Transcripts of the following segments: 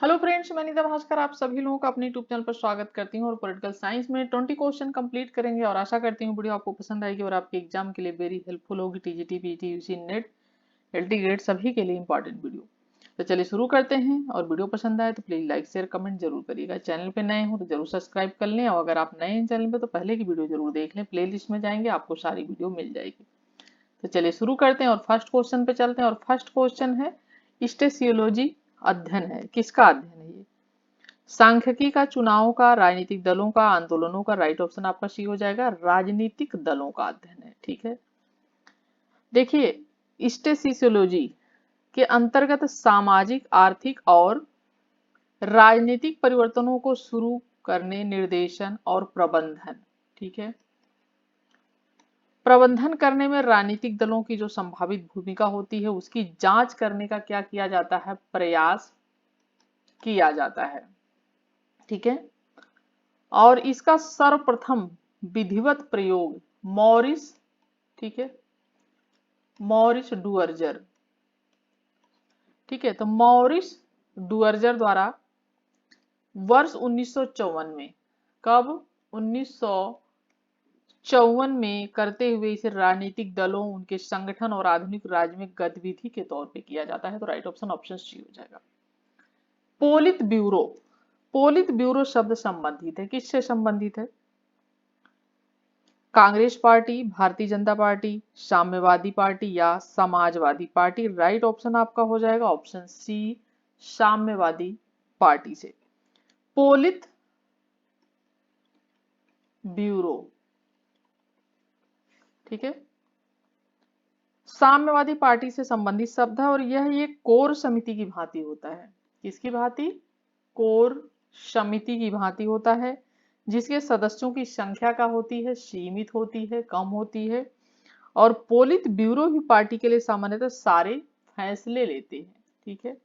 Hello friends, मैं निदा भास्कर आप सभी लोगों का अपने यूट्यूब चैनल पर स्वागत करती हूँ। और पॉलिटिकल साइंस में 20 क्वेश्चन कंप्लीट करेंगे और आशा करती हूँ वीडियो आपको पसंद आएगी और आपके एग्जाम के लिए वेरी हेल्पफुल होगी। TGT, PT, UG, NET, LT grade सभी के लिए इंपॉर्टेंट वीडियो। तो चलिए शुरू करते हैं। और वीडियो पसंद आए तो प्लीज लाइक शेयर कमेंट जरूर करिएगा। चैनल पे नए हो तो जरूर सब्सक्राइब कर लें और अगर आप नए हैं चैनल पे तो पहले की वीडियो जरूर देख लें। प्ले लिस्ट में जाएंगे आपको सारी वीडियो मिल जाएगी। तो चलिए शुरू करते हैं और फर्स्ट क्वेश्चन पे चलते हैं। और फर्स्ट क्वेश्चन है स्टेशियोलॉजी अध्ययन है, किसका अध्ययन है ये? सांख्यिकी का, चुनाव का, राजनीतिक दलों का, आंदोलनों का। राइट ऑप्शन आपका सी हो जाएगा, राजनीतिक दलों का अध्ययन है। ठीक है, देखिए स्टेसियोलॉजी के अंतर्गत सामाजिक, आर्थिक और राजनीतिक परिवर्तनों को शुरू करने, निर्देशन और प्रबंधन। ठीक है, प्रबंधन करने में राजनीतिक दलों की जो संभावित भूमिका होती है उसकी जांच करने का क्या किया जाता है? प्रयास किया जाता है। ठीक है, और इसका सर्वप्रथम विधिवत प्रयोग मॉरिस, ठीक है, मॉरिस डुअर्जर, ठीक है, तो मॉरिस डुअर्जर द्वारा वर्ष 1954 में, कब? 1954 में करते हुए इसे राजनीतिक दलों, उनके संगठन और आधुनिक राजनीतिक गतिविधि के तौर पे किया जाता है। तो राइट ऑप्शन ऑप्शन सी हो जाएगा। पोलित ब्यूरो, पोलित ब्यूरो शब्द संबंधित है, किससे संबंधित है? कांग्रेस पार्टी, भारतीय जनता पार्टी, साम्यवादी पार्टी या समाजवादी पार्टी? राइट ऑप्शन आपका हो जाएगा ऑप्शन सी, साम्यवादी पार्टी से। पोलित ब्यूरो, ठीक है, साम्यवादी पार्टी से संबंधित शब्द है और यह एक कोर समिति की भांति होता है। किसकी भांति? कोर समिति की भांति होता है, जिसके सदस्यों की संख्या क्या होती है? सीमित होती है, कम होती है। और पोलित ब्यूरो भी पार्टी के लिए सामान्यतः सारे फैसले लेते हैं। ठीक है,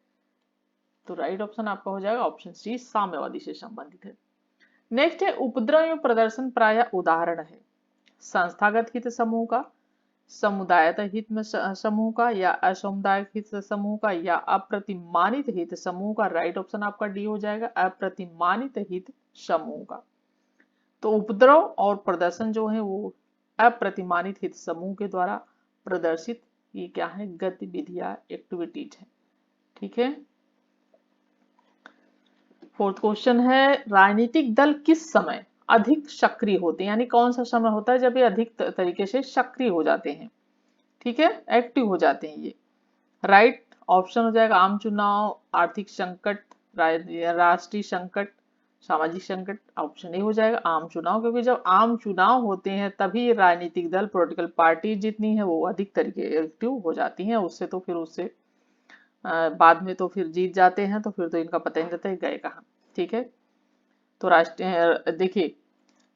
तो राइट ऑप्शन आपका हो जाएगा ऑप्शन सी, साम्यवादी से संबंधित है। नेक्स्ट है उपद्रव एवं प्रदर्शन, प्राय उदाहरण है संस्थागत हित समूह का, समुदायत हित में समूह का, या असमुदायिक हित समूह का, या अप्रतिमानित हित समूह का? राइट ऑप्शन आपका डी हो जाएगा, अप्रतिमानित हित समूह का। तो उपद्रव और प्रदर्शन जो है वो अप्रतिमानित हित समूह के द्वारा प्रदर्शित ये क्या है? गतिविधियां, एक्टिविटीज है। ठीक है, फोर्थ क्वेश्चन है राजनीतिक दल किस समय अधिक सक्रिय होते हैं? यानी कौन सा समय होता है जब ये अधिक तरीके से सक्रिय हो जाते हैं? ठीक है, एक्टिव हो जाते हैं ये। राइट ऑप्शन हो जाएगा आम चुनाव, आर्थिक संकट, राष्ट्रीय संकट, सामाजिक संकट। ऑप्शन ए हो जाएगा आम चुनाव, क्योंकि जब आम चुनाव होते हैं तभी राजनीतिक दल, पॉलिटिकल पार्टी जितनी है वो अधिक तरीके एक्टिव हो जाती हैं। उससे तो फिर उससे बाद में तो फिर जीत जाते हैं, तो फिर तो इनका पता ही नहीं रहता है गए कहाँ। ठीक है, तो राष्ट्रीय देखिए,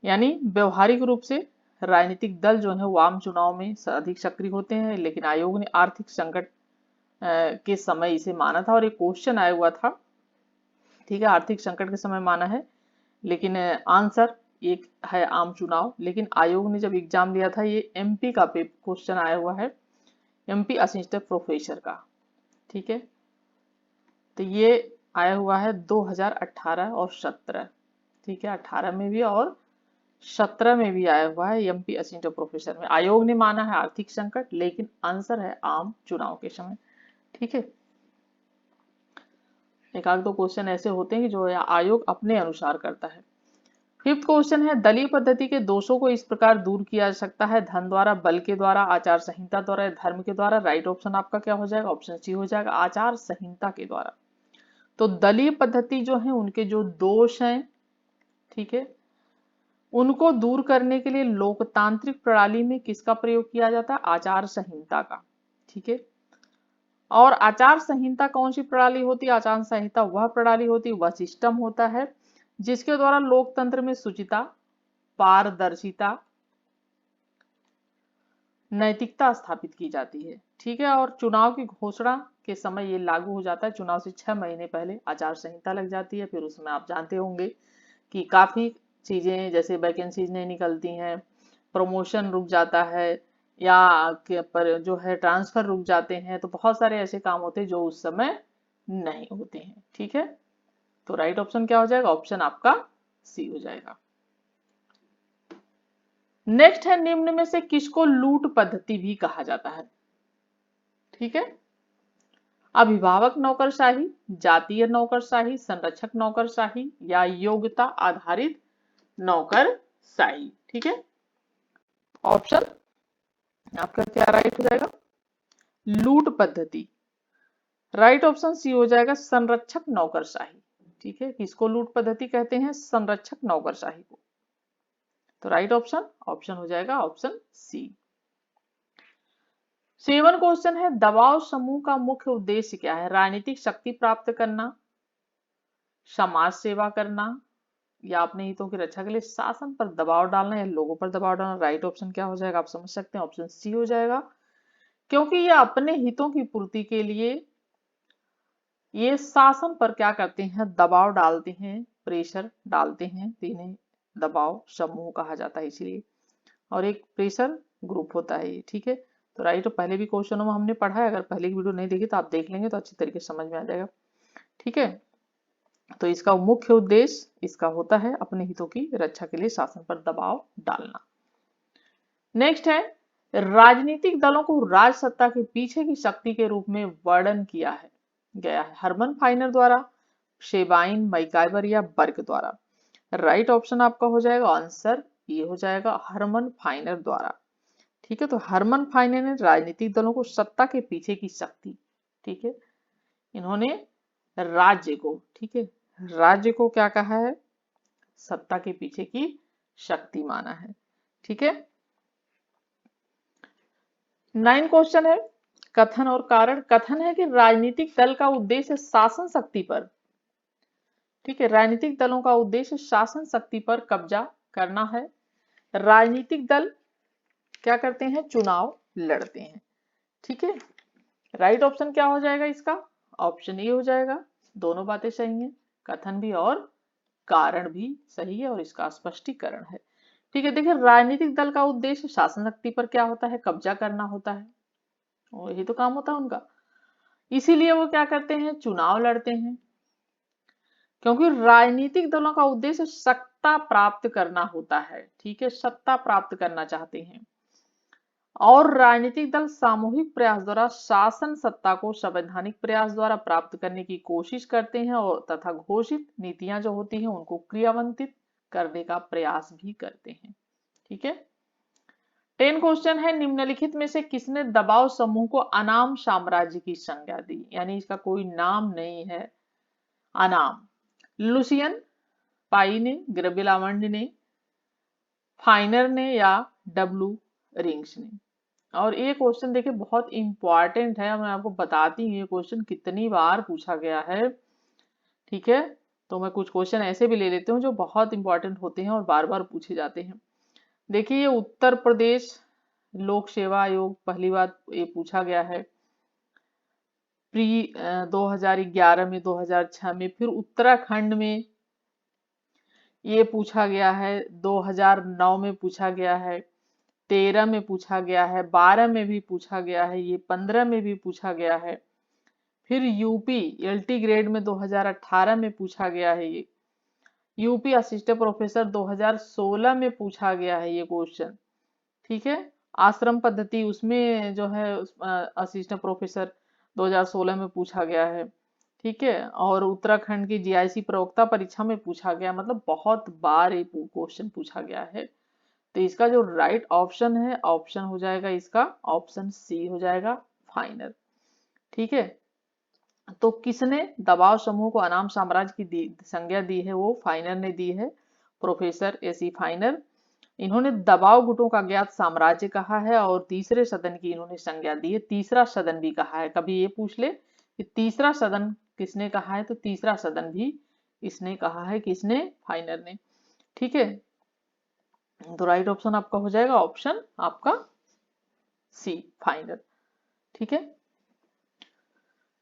यानी व्यवहारिक रूप से राजनीतिक दल जो है वो आम चुनाव में अधिक सक्रिय होते हैं, लेकिन आयोग ने आर्थिक संकट के समय इसे माना था और एक क्वेश्चन आया हुआ था। ठीक है, आर्थिक संकट के समय माना है, लेकिन आंसर एक है आम चुनाव। लेकिन आयोग ने जब एग्जाम दिया था, ये एमपी का क्वेश्चन आया हुआ है, एमपी असिस्टेंट प्रोफेसर का। ठीक है, तो ये आया हुआ है 2018 और 17। ठीक है, 18 में भी और 17 में भी आया हुआ है एमपी असिस्टेंट प्रोफेसर में। आयोग ने माना है आर्थिक संकट, लेकिन आंसर है आम चुनाव के समय। ठीक है, एक आध दो क्वेश्चन ऐसे होते हैं कि जो आयोग अपने अनुसार करता है। फिफ्थ क्वेश्चन है दलीय पद्धति के दोषों को इस प्रकार दूर किया जा सकता है, धन द्वारा, बल के द्वारा, आचार संहिता द्वारा, धर्म के द्वारा? राइट ऑप्शन आपका क्या हो जाएगा? ऑप्शन सी हो जाएगा, आचार संहिता के द्वारा। तो दलीय पद्धति जो है उनके जो दोष हैं, ठीक है, उनको दूर करने के लिए लोकतांत्रिक प्रणाली में किसका प्रयोग किया जाता है? आचार संहिता का। ठीक है, और आचार संहिता कौन सी प्रणाली होती है? आचार संहिता वह प्रणाली होती है, वह सिस्टम होता है जिसके द्वारा लोकतंत्र में शुचिता, पारदर्शिता, नैतिकता स्थापित की जाती है। ठीक है, और चुनाव की घोषणा के समय ये लागू हो जाता है। चुनाव से 6 महीने पहले आचार संहिता लग जाती है। फिर उसमें आप जानते होंगे कि काफी चीजें, जैसे वैकेंसीज नहीं निकलती हैं, प्रमोशन रुक जाता है, या पर जो है ट्रांसफर रुक जाते हैं। तो बहुत सारे ऐसे काम होते हैं जो उस समय नहीं होते हैं। ठीक है, तो राइट ऑप्शन क्या हो जाएगा? ऑप्शन आपका सी हो जाएगा। नेक्स्ट है, निम्न में से किसको लूट पद्धति भी कहा जाता है? ठीक है, अभिभावक नौकरशाही, जातीय नौकरशाही, संरक्षक नौकरशाही या योग्यता आधारित नौकरशाही। ठीक है, ऑप्शन आपका क्या राइट हो जाएगा? लूट पद्धति। राइट ऑप्शन सी हो जाएगा, संरक्षक नौकरशाही। ठीक है, किसको लूट पद्धति कहते हैं? संरक्षक नौकरशाही को। तो राइट ऑप्शन ऑप्शन हो जाएगा ऑप्शन सी। 7 क्वेश्चन है, दबाव समूह का मुख्य उद्देश्य क्या है? राजनीतिक शक्ति प्राप्त करना, समाज सेवा करना या अपने हितों की रक्षा के लिए शासन पर दबाव डालना या लोगों पर दबाव डालना। राइट ऑप्शन क्या हो जाएगा? आप समझ सकते हैं, ऑप्शन सी हो जाएगा, क्योंकि ये अपने हितों की पूर्ति के लिए ये शासन पर क्या करते हैं? दबाव डालते हैं, प्रेशर डालते हैं, तो इन्हें दबाव समूह कहा जाता है इसलिए, और एक प्रेशर ग्रुप होता है ये। ठीक है, तो राइट, पहले भी क्वेश्चनों में हमने पढ़ा है, अगर पहले की वीडियो नहीं देखी तो आप देख लेंगे तो अच्छी तरीके से समझ में आ जाएगा। ठीक है, तो इसका मुख्य उद्देश्य इसका होता है अपने हितों की रक्षा के लिए शासन पर दबाव डालना। नेक्स्ट है, राजनीतिक दलों को राज सत्ता के पीछे की शक्ति के रूप में वर्णन किया है गया है? हरमन फाइनर द्वारा, शेबाइन, मैकाइवर या बर्क द्वारा। राइट ऑप्शन आपका हो जाएगा आंसर ये हो जाएगा, हरमन फाइनर द्वारा। ठीक है, तो हरमन फाइनर ने राजनीतिक दलों को सत्ता के पीछे की शक्ति, ठीक है, इन्होंने राज्य को, ठीक है, राज्य को क्या कहा है? सत्ता के पीछे की शक्ति माना है। ठीक है, 9 क्वेश्चन है, कथन और कारण। कथन है कि राजनीतिक दल का उद्देश्य शासन शक्ति पर, ठीक है, राजनीतिक दलों का उद्देश्य शासन शक्ति पर कब्जा करना है। राजनीतिक दल क्या करते हैं? चुनाव लड़ते हैं। ठीक है, राइट ऑप्शन क्या हो जाएगा इसका? ऑप्शन ए हो जाएगा। दोनों बातें सही हैं, कथन भी और कारण भी सही है और इसका स्पष्टीकरण है। ठीक है, देखिए राजनीतिक दल का उद्देश्य शासन शक्ति पर क्या होता है? कब्जा करना होता है, और यही तो काम होता है उनका, इसीलिए वो क्या करते हैं? चुनाव लड़ते हैं, क्योंकि राजनीतिक दलों का उद्देश्य सत्ता प्राप्त करना होता है। ठीक है, सत्ता प्राप्त करना चाहते हैं, और राजनीतिक दल सामूहिक प्रयास द्वारा शासन सत्ता को संवैधानिक प्रयास द्वारा प्राप्त करने की कोशिश करते हैं, और तथा घोषित नीतियां जो होती हैं उनको क्रियान्वित करने का प्रयास भी करते हैं। ठीक है, 10 क्वेश्चन है, निम्नलिखित में से किसने दबाव समूह को अनाम साम्राज्य की संज्ञा दी? यानी इसका कोई नाम नहीं है, अनाम। लुसियन, पाई ने, ग्रेबिलामंड ने, फाइनर ने या डब्लू रिंग्स ने। और ये क्वेश्चन देखिए बहुत इंपॉर्टेंट है, मैं आपको बताती हूँ ये क्वेश्चन कितनी बार पूछा गया है। ठीक है, तो मैं कुछ क्वेश्चन ऐसे भी ले लेती हूँ जो बहुत इंपॉर्टेंट होते हैं और बार बार पूछे जाते हैं। देखिए ये उत्तर प्रदेश लोक सेवा आयोग पहली बार ये पूछा गया है, प्री 2011 में, 2006 में, फिर उत्तराखंड में ये पूछा गया है, 2009 में पूछा गया है, 13 में पूछा गया है, 12 में भी पूछा गया है, ये 15 में भी पूछा गया है, फिर यूपी एलटी ग्रेड में 2018 में पूछा गया है, ये यूपी असिस्टेंट प्रोफेसर 2016 में पूछा गया है ये क्वेश्चन। ठीक है, आश्रम पद्धति उसमें जो है असिस्टेंट प्रोफेसर 2016 में पूछा गया है। ठीक है, और उत्तराखंड की जीआईसी प्रवक्ता परीक्षा में पूछा गया, मतलब बहुत बार ये क्वेश्चन पूछा गया है। तो इसका जो राइट ऑप्शन है, ऑप्शन हो जाएगा इसका ऑप्शन सी हो जाएगा, फाइनर। ठीक है, तो किसने दबाव समूह को अनाम साम्राज्य की संज्ञा दी है? वो फाइनर ने दी है, प्रोफेसर एसी फाइनर। इन्होंने दबाव गुटों का ज्ञात साम्राज्य कहा है, और तीसरे सदन की इन्होंने संज्ञा दी है, तीसरा सदन भी कहा है। कभी ये पूछ ले कि तीसरा सदन किसने कहा है, तो तीसरा सदन भी इसने कहा है, किसने? फाइनर ने। ठीक है, तो राइट ऑप्शन आपका हो जाएगा ऑप्शन आपका सी, फाइनर। ठीक है,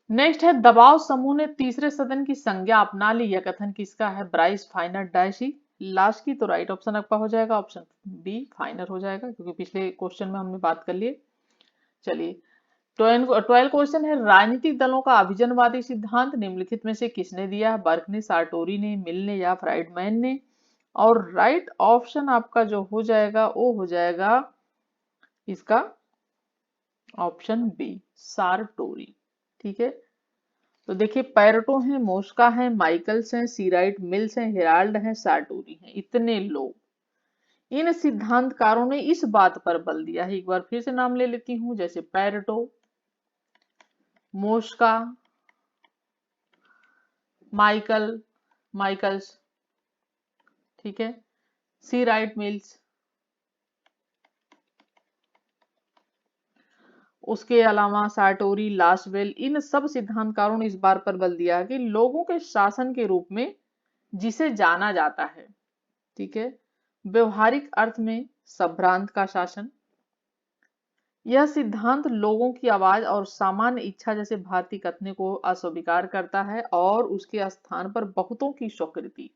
नेक्स्ट है, दबाव समूह ने तीसरे सदन की संज्ञा अपना ली, यह कथन किसका है? ब्राइस, फाइनर, डैशी, लास्ट की। तो राइट ऑप्शन आपका हो जाएगा ऑप्शन बी, फाइनर हो जाएगा, क्योंकि पिछले क्वेश्चन में हमने बात कर लिए। चलिए 12 क्वेश्चन है, राजनीतिक दलों का अभिजनवादी सिद्धांत निम्नलिखित में से किसने दिया है? बर्क ने, सार्टोरी ने, मिल ने या फ्राइडमैन ने? और राइट ऑप्शन आपका जो हो जाएगा वो हो जाएगा इसका ऑप्शन बी, सार्टोरी। ठीक है, तो देखिए पैरेटो है, मोस्का है, माइकल्स हैं, सीराइट मिल्स हैं, हेराल्ड हैं, सार्टोरी हैं, इतने लोग। इन सिद्धांतकारों ने इस बात पर बल दिया है, एक बार फिर से नाम ले लेती हूं, जैसे पैरेटो, मोस्का, माइकल्स, ठीक है, सीराइट मिल्स, उसके अलावा सार्टोरी, लास्टवेल, इन सब सिद्धांतकारों ने इस बात पर बल दिया है कि लोगों के शासन के रूप में जिसे जाना जाता है, ठीक है, व्यवहारिक अर्थ में संभ्रांत का शासन, यह सिद्धांत लोगों की आवाज और सामान्य इच्छा जैसे भारतीय कथने को अस्वीकार करता है और उसके स्थान पर बहुतों की स्वीकृति,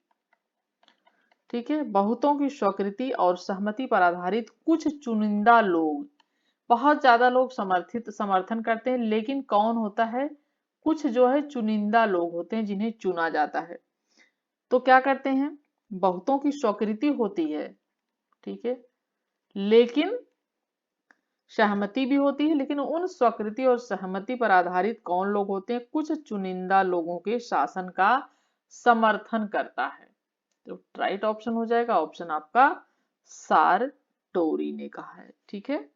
ठीक है, बहुतों की स्वीकृति और सहमति पर आधारित कुछ चुनिंदा लोग, बहुत ज्यादा लोग समर्थन करते हैं, लेकिन कौन होता है? कुछ जो है चुनिंदा लोग होते हैं जिन्हें चुना जाता है। तो क्या करते हैं? बहुतों की स्वीकृति होती है, ठीक है, लेकिन सहमति भी होती है, लेकिन उन स्वीकृति और सहमति पर आधारित कौन लोग होते हैं? कुछ चुनिंदा लोगों के शासन का समर्थन करता है। तो राइट ऑप्शन हो जाएगा ऑप्शन आपका सारटोरी ने कहा है। ठीक है,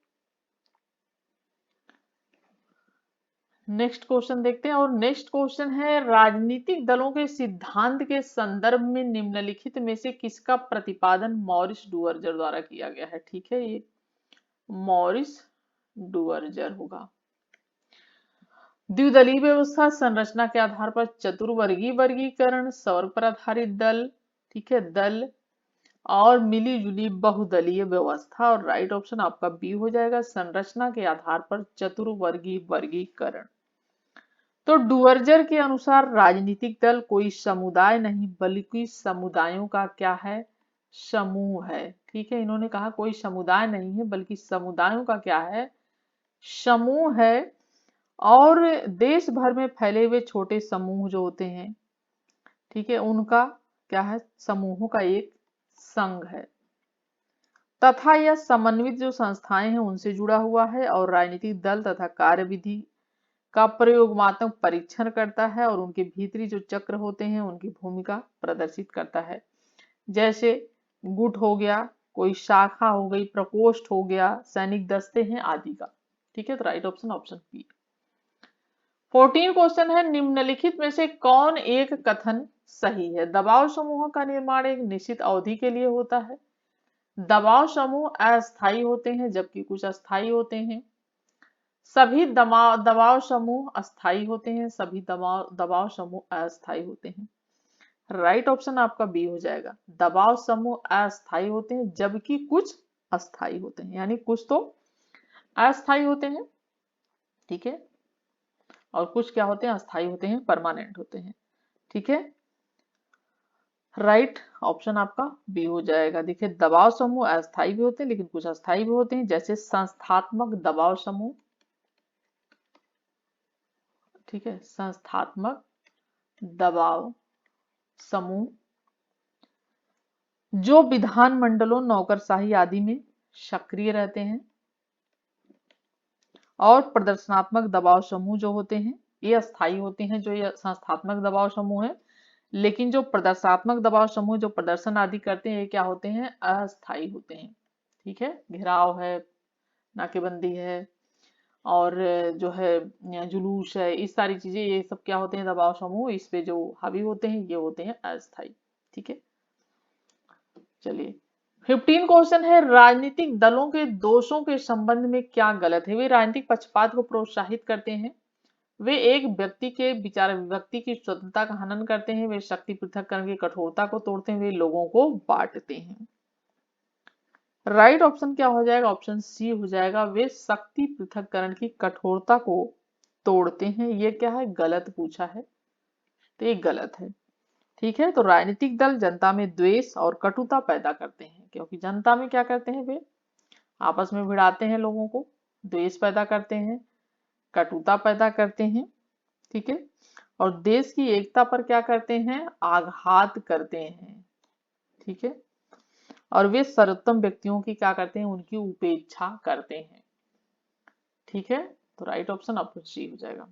नेक्स्ट क्वेश्चन देखते हैं, और नेक्स्ट क्वेश्चन है, राजनीतिक दलों के सिद्धांत के संदर्भ में निम्नलिखित में से किसका प्रतिपादन मॉरिस डुअर्जर द्वारा किया गया है? ठीक है, ये मॉरिस डुअर्जर होगा। द्विदलीय व्यवस्था, संरचना के आधार पर चतुर्वर्गीय वर्गीकरण, स्वर्ग पर आधारित दल, ठीक है, दल, और मिली जुली बहुदलीय व्यवस्था। और राइट ऑप्शन आपका बी हो जाएगा, संरचना के आधार पर चतुर्वर्गीय वर्गीकरण। तो डुअर्जर के अनुसार राजनीतिक दल कोई समुदाय नहीं बल्कि समुदायों का क्या है? समूह है। ठीक है, इन्होंने कहा कोई समुदाय नहीं है बल्कि समुदायों का क्या है? समूह है। और देश भर में फैले हुए छोटे समूह जो होते हैं, ठीक है, उनका क्या है? समूहों का एक संघ है, तथा यह समन्वित जो संस्थाएं हैं उनसे जुड़ा हुआ है, और राजनीतिक दल तथा कार्यविधि का प्रयोगात्मक परीक्षण करता है और उनके भीतरी जो चक्र होते हैं उनकी भूमिका प्रदर्शित करता है। जैसे गुट हो गया, कोई शाखा हो गई, प्रकोष्ठ हो गया, सैनिक दस्ते हैं आदि का। ठीक है, तो right option option B. 14 question है, निम्नलिखित में से कौन एक कथन सही है? दबाव समूहों का निर्माण एक निश्चित अवधि के लिए होता है। दबाव समूह अस्थायी होते हैं जबकि कुछ अस्थायी होते हैं। सभी दबाव समूह अस्थायी होते हैं, सभी दबाव समूह अस्थायी होते हैं। राइट ऑप्शन आपका बी हो जाएगा, दबाव समूह अस्थायी होते हैं जबकि कुछ अस्थायी होते हैं, यानी कुछ तो अस्थायी होते हैं, ठीक है, और कुछ क्या होते हैं? अस्थायी होते हैं, परमानेंट होते हैं। ठीक है, राइट ऑप्शन आपका बी हो जाएगा। देखिए दबाव समूह अस्थायी भी होते हैं लेकिन कुछ अस्थायी भी होते हैं, जैसे संस्थात्मक दबाव समूह, ठीक है, संस्थात्मक दबाव समूह जो विधानमंडलों, नौकरशाही आदि में सक्रिय रहते हैं। और प्रदर्शनात्मक दबाव समूह जो होते हैं ये अस्थायी होते हैं, जो ये संस्थात्मक दबाव समूह है, लेकिन जो प्रदर्शनात्मक दबाव समूह जो प्रदर्शन आदि करते हैं ये क्या होते हैं? अस्थायी होते हैं। ठीक है, घेराव है, नाकेबंदी है, और जो है जुलूस है, इस सारी चीजें, ये सब क्या होते हैं? दबाव समूह इस पे जो हावी होते हैं ये होते हैं अस्थायी। ठीक है, चलिए 15 क्वेश्चन है, राजनीतिक दलों के दोषों के संबंध में क्या गलत है? वे राजनीतिक पक्षपात को प्रोत्साहित करते हैं, वे एक व्यक्ति के विचार व्यक्ति की स्वतंत्रता का हनन करते हैं, वे शक्ति पृथक्करण की कठोरता को तोड़ते हैं, वे लोगों को बांटते हैं। राइट ऑप्शन क्या हो जाएगा? ऑप्शन सी हो जाएगा, वे शक्ति पृथक्करण की कठोरता को तोड़ते हैं। ये क्या है? गलत पूछा है, तो ये गलत है। ठीक है, तो राजनीतिक दल जनता में द्वेष और कटुता पैदा करते हैं, क्योंकि जनता में क्या करते हैं? वे आपस में भिड़ाते हैं, लोगों को द्वेष पैदा करते हैं, कटुता पैदा करते हैं, ठीक है, और देश की एकता पर क्या करते हैं, आघात करते हैं, ठीक है, और वे सर्वोत्तम व्यक्तियों की क्या करते हैं, उनकी उपेक्षा करते हैं, ठीक है। तो राइट ऑप्शन आपका सी हो जाएगा।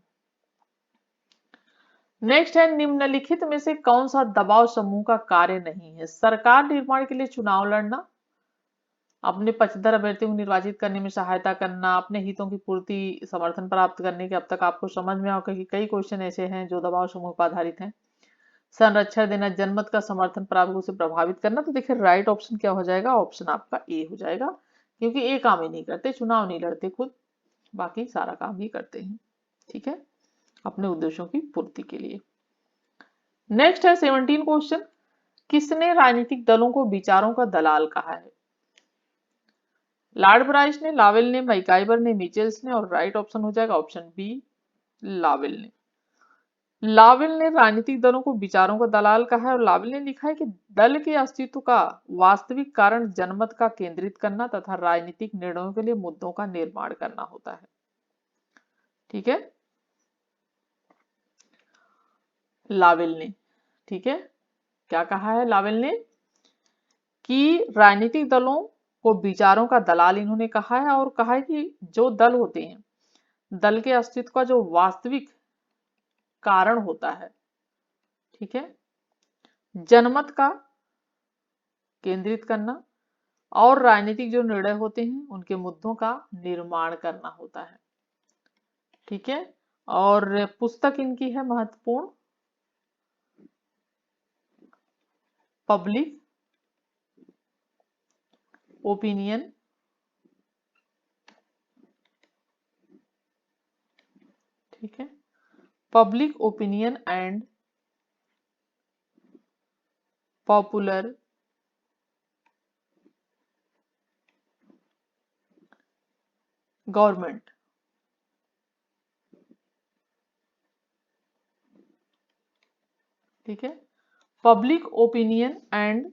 नेक्स्ट है, निम्नलिखित में से कौन सा दबाव समूह का कार्य नहीं है। सरकार निर्माण के लिए चुनाव लड़ना, अपने पक्षधर अभ्यर्थियों को निर्वाचित करने में सहायता करना, अपने हितों की पूर्ति समर्थन प्राप्त करने के, अब तक आपको समझ में होगा कि कई क्वेश्चन ऐसे हैं जो दबाव समूह पर आधारित हैं। संरक्षण देना, जनमत का समर्थन प्राप्त उसे प्रभावित करना। तो देखिए राइट ऑप्शन क्या हो जाएगा, ऑप्शन आपका ए हो जाएगा, क्योंकि ये काम ही नहीं करते, चुनाव नहीं लड़ते खुद, बाकी सारा काम ही करते हैं, ठीक है, अपने उद्देश्यों की पूर्ति के लिए। नेक्स्ट है 17 क्वेश्चन, किसने राजनीतिक दलों को विचारों का दलाल कहा है। लॉर्ड ब्राइस ने, लावेल ने, मैकाइवर ने, मिचेल्स ने, और राइट ऑप्शन हो जाएगा ऑप्शन बी, लावेल ने। लावेल ने राजनीतिक दलों को विचारों का दलाल कहा है, और लावेल ने लिखा है कि दल के अस्तित्व का वास्तविक कारण जनमत का केंद्रित करना तथा राजनीतिक निर्णयों के लिए मुद्दों का निर्माण करना होता है, ठीक है, लावेल ने, ठीक है। क्या कहा है लावेल ने कि राजनीतिक दलों को विचारों का दलाल इन्होंने कहा है, और कहा है कि जो दल होते हैं, दल के अस्तित्व का जो वास्तविक कारण होता है, ठीक है, जनमत का केंद्रित करना और राजनीतिक जो निर्णय होते हैं उनके मुद्दों का निर्माण करना होता है, ठीक है। और पुस्तक इनकी है महत्वपूर्ण, पब्लिक ओपिनियन, ठीक है, public opinion and popular government, ठीक है, public opinion and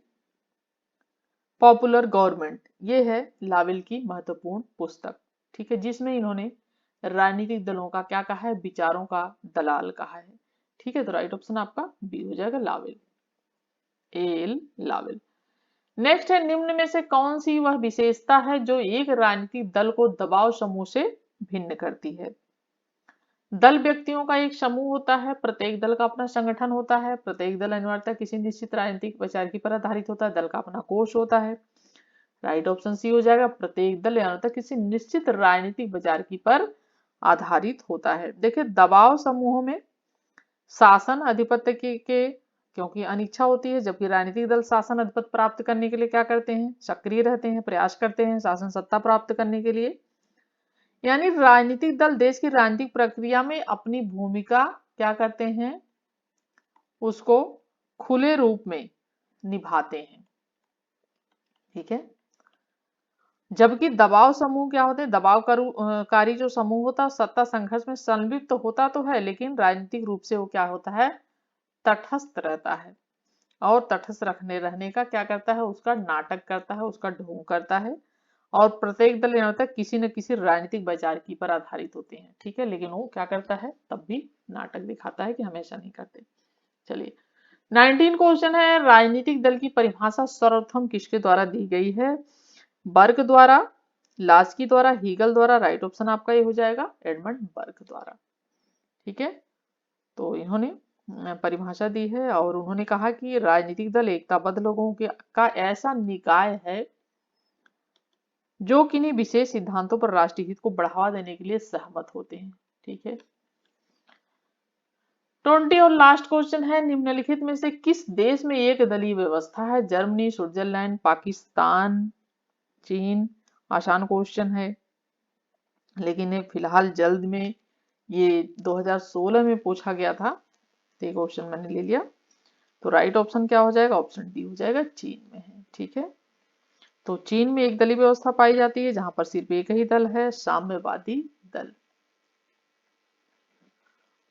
popular government, ये है लावेल की महत्वपूर्ण पुस्तक, ठीक है, जिसमें इन्होंने राजनीतिक दलों का क्या कहा है, विचारों का दलाल कहा है, ठीक है। तो राइट ऑप्शन आपका बी हो जाएगा, लावेल, एल लावेल। नेक्स्ट है, निम्न में से कौन सी वह विशेषता है जो एक राजनीतिक दल को दबाव समूह से भिन्न करती है। दल व्यक्तियों का एक समूह होता है, प्रत्येक दल का अपना संगठन होता है, प्रत्येक दल अनिवार्यतः किसी निश्चित राजनीतिक विचार पर आधारित होता है, दल का अपना कोष होता है। राइट ऑप्शन सी हो जाएगा, प्रत्येक दल अनिवार्यतः किसी निश्चित राजनीतिक विचार पर आधारित होता है। देखिए दबाव समूहों में शासन अधिपत्य के क्योंकि अनिच्छा होती है, जबकि राजनीतिक दल शासन अधिपत्य प्राप्त करने के लिए क्या करते हैं, सक्रिय रहते हैं, प्रयास करते हैं शासन सत्ता प्राप्त करने के लिए। यानी राजनीतिक दल देश की राजनीतिक प्रक्रिया में अपनी भूमिका क्या करते हैं, उसको खुले रूप में निभाते हैं, ठीक है। जबकि दबाव समूह क्या होते हैं, दबावकारी जो समूह होता है सत्ता संघर्ष में संलिप्त होता तो है, लेकिन राजनीतिक रूप से वो क्या होता है, तटस्थ रहता है, और तटस्थ रहने का क्या करता है, उसका नाटक करता है, उसका ढोंग करता है, और प्रत्येक दल यहाँ तक किसी न किसी राजनीतिक विचार की पर आधारित होते हैं, ठीक है, लेकिन वो क्या करता है, तब भी नाटक दिखाता है कि हमेशा नहीं करते। चलिए 19 क्वेश्चन है, राजनीतिक दल की परिभाषा सर्वप्रथम किसके द्वारा दी गई है। बर्ग द्वारा, लास्की द्वारा, हीगल द्वारा। राइट ऑप्शन आपका ये हो जाएगा एडमंड बर्ग द्वारा, ठीक है। तो इन्होंने परिभाषा दी है, और उन्होंने कहा कि राजनीतिक दल एकताबद्ध लोगों का ऐसा निकाय है जो किन्हीं विशेष सिद्धांतों पर राष्ट्रीय हित को बढ़ावा देने के लिए सहमत होते हैं, ठीक है। 20 और लास्ट क्वेश्चन है, निम्नलिखित में से किस देश में एक दलीय व्यवस्था है। जर्मनी, स्विट्जरलैंड, पाकिस्तान, चीन। आसान क्वेश्चन है, लेकिन ये फिलहाल जल्द में ये 2016 में पूछा गया था, तो क्वेश्चन मैंने ले लिया। तो राइट ऑप्शन क्या हो जाएगा, ऑप्शन डी हो जाएगा, चीन में है, ठीक है। तो चीन में एक दलीय व्यवस्था पाई जाती है जहां पर सिर्फ एक ही दल है, साम्यवादी दल,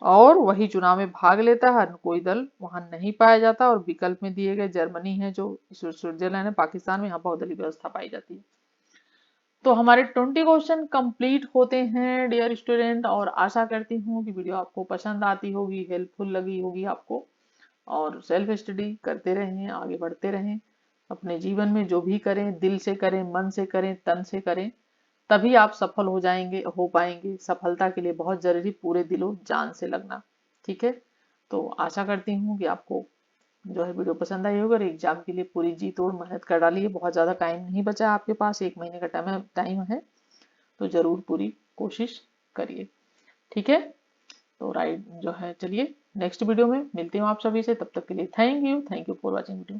और वही चुनाव में भाग लेता है, कोई दल वहां नहीं पाया जाता। और विकल्प में दिए गए जर्मनी है, जो स्विट्जरलैंड है, पाकिस्तान में यहाँ बहुदलीय व्यवस्था पाई जाती है। तो हमारे 20 क्वेश्चन कंप्लीट होते हैं डियर स्टूडेंट, और आशा करती हूँ कि वीडियो आपको पसंद आती होगी, हेल्पफुल लगी होगी आपको। और सेल्फ स्टडी करते रहें, आगे बढ़ते रहें। अपने जीवन में जो भी करें दिल से करें, मन से करें, तन से करें, तभी आप सफल हो जाएंगे, हो पाएंगे। सफलता के लिए बहुत जरूरी पूरे दिलो जान से लगना। ठीक है, तो आशा करती हूँ कि आपको जो है वीडियो पसंद आई होगी, और एग्जाम के लिए पूरी जी तोड़ मेहनत कर डालिए। बहुत ज़्यादा टाइम नहीं बचा आपके पास, 1 महीने का टाइम है, तो ज़रूर पूरी कोशिश करिए। ठीक है, तो राइट जो है, चलिए नेक्स्ट वीडियो में मिलती हूँ आप सभी से। तब तक के लिए thank you for watching video.